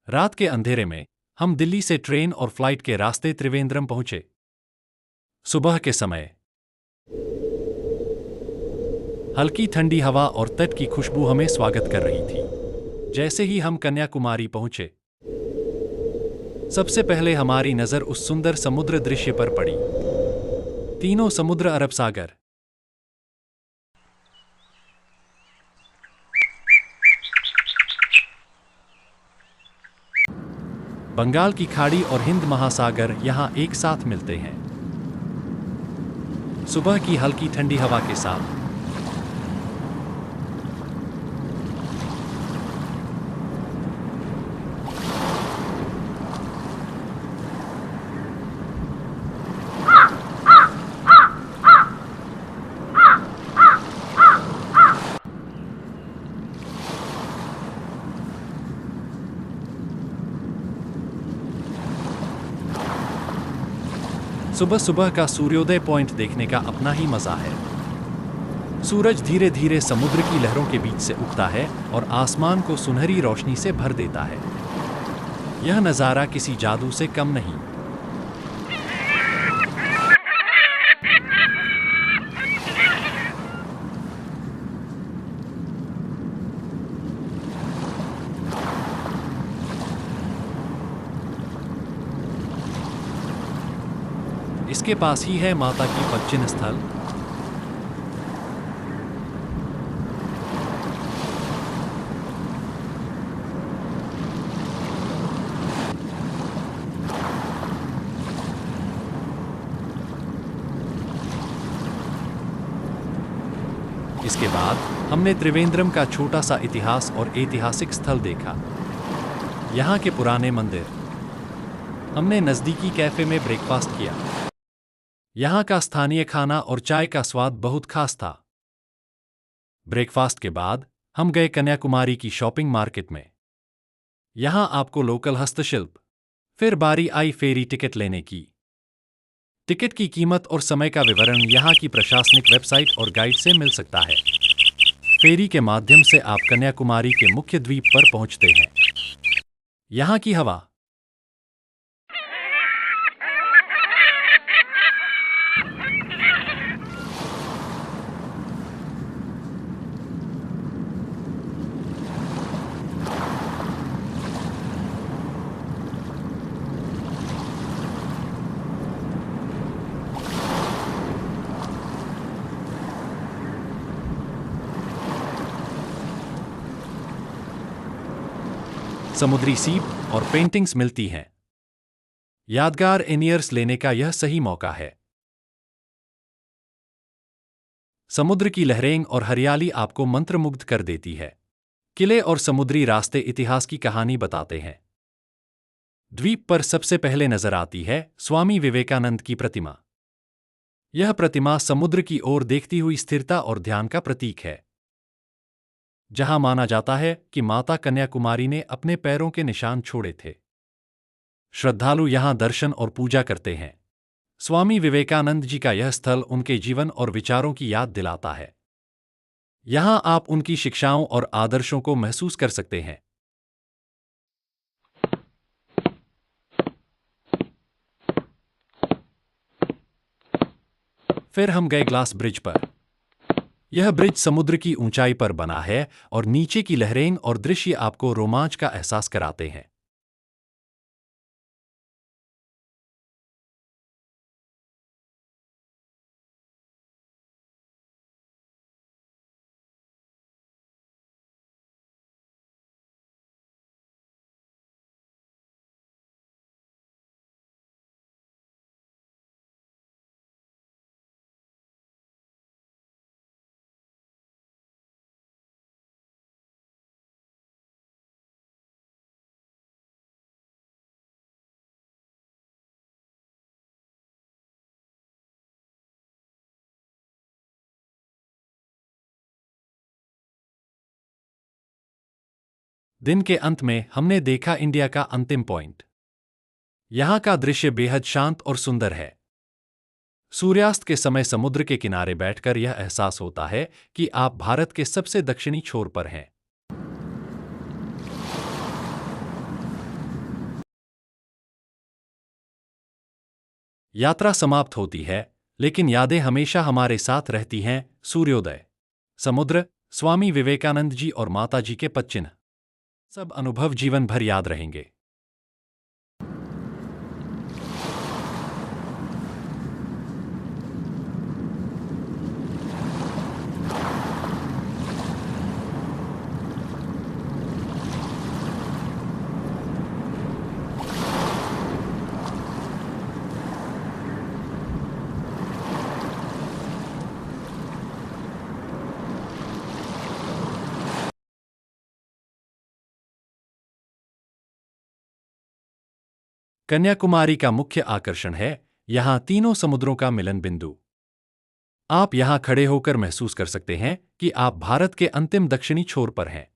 रात के अंधेरे में हम दिल्ली से ट्रेन और फ्लाइट के रास्ते त्रिवेंद्रम पहुंचे। सुबह के समय हल्की ठंडी हवा और तट की खुशबू हमें स्वागत कर रही थी। जैसे ही हम कन्याकुमारी पहुंचे, सबसे पहले हमारी नजर उस सुंदर समुद्र दृश्य पर पड़ी। तीनों समुद्र, अरब सागर, बंगाल की खाड़ी और हिंद महासागर यहां एक साथ मिलते हैं। सुबह की हल्की ठंडी हवा के साथ सुबह सुबह का सूर्योदय पॉइंट देखने का अपना ही मजा है। सूरज धीरे धीरे समुद्र की लहरों के बीच से उगता है और आसमान को सुनहरी रोशनी से भर देता है। यह नज़ारा किसी जादू से कम नहीं। इसके पास ही है माता की पदचिन्ह स्थल। इसके बाद हमने त्रिवेंद्रम का छोटा सा इतिहास और ऐतिहासिक स्थल देखा। यहाँ के पुराने मंदिर। हमने नज़दीकी कैफे में ब्रेकफास्ट किया। यहाँ का स्थानीय खाना और चाय का स्वाद बहुत खास था। ब्रेकफास्ट के बाद हम गए कन्याकुमारी की शॉपिंग मार्केट में। यहाँ आपको लोकल हस्तशिल्प। फिर बारी आई फेरी टिकट लेने की। टिकट की कीमत और समय का विवरण यहाँ की प्रशासनिक वेबसाइट और गाइड से मिल सकता है। फेरी के माध्यम से आप कन्याकुमारी के मुख्य द्वीप पर पहुँचते हैं। यहाँ की हवा। समुद्री सीप और पेंटिंग्स मिलती हैं। यादगार एनियर्स लेने का यह सही मौका है। समुद्र की लहरें और हरियाली आपको मंत्रमुग्ध कर देती है। किले और समुद्री रास्ते इतिहास की कहानी बताते हैं। द्वीप पर सबसे पहले नजर आती है स्वामी विवेकानंद की प्रतिमा। यह प्रतिमा समुद्र की ओर देखती हुई स्थिरता और ध्यान का प्रतीक है। जहां माना जाता है कि माता कन्याकुमारी ने अपने पैरों के निशान छोड़े थे। श्रद्धालु यहां दर्शन और पूजा करते हैं। स्वामी विवेकानंद जी का यह स्थल उनके जीवन और विचारों की याद दिलाता है। यहां आप उनकी शिक्षाओं और आदर्शों को महसूस कर सकते हैं। फिर हम गए ग्लास ब्रिज पर। यह ब्रिज समुद्र की ऊंचाई पर बना है और नीचे की लहरें और दृश्य आपको रोमांच का एहसास कराते हैं। दिन के अंत में हमने देखा इंडिया का अंतिम पॉइंट। यहां का दृश्य बेहद शांत और सुंदर है। सूर्यास्त के समय समुद्र के किनारे बैठकर यह एहसास होता है कि आप भारत के सबसे दक्षिणी छोर पर हैं। यात्रा समाप्त होती है, लेकिन यादें हमेशा हमारे साथ रहती हैं। सूर्योदय, समुद्र, स्वामी विवेकानंद जी और माता जी के पदचिन्ह, सब अनुभव जीवन भर याद रहेंगे। कन्याकुमारी का मुख्य आकर्षण है यहाँ तीनों समुद्रों का मिलन बिंदु। आप यहाँ खड़े होकर महसूस कर सकते हैं कि आप भारत के अंतिम दक्षिणी छोर पर हैं।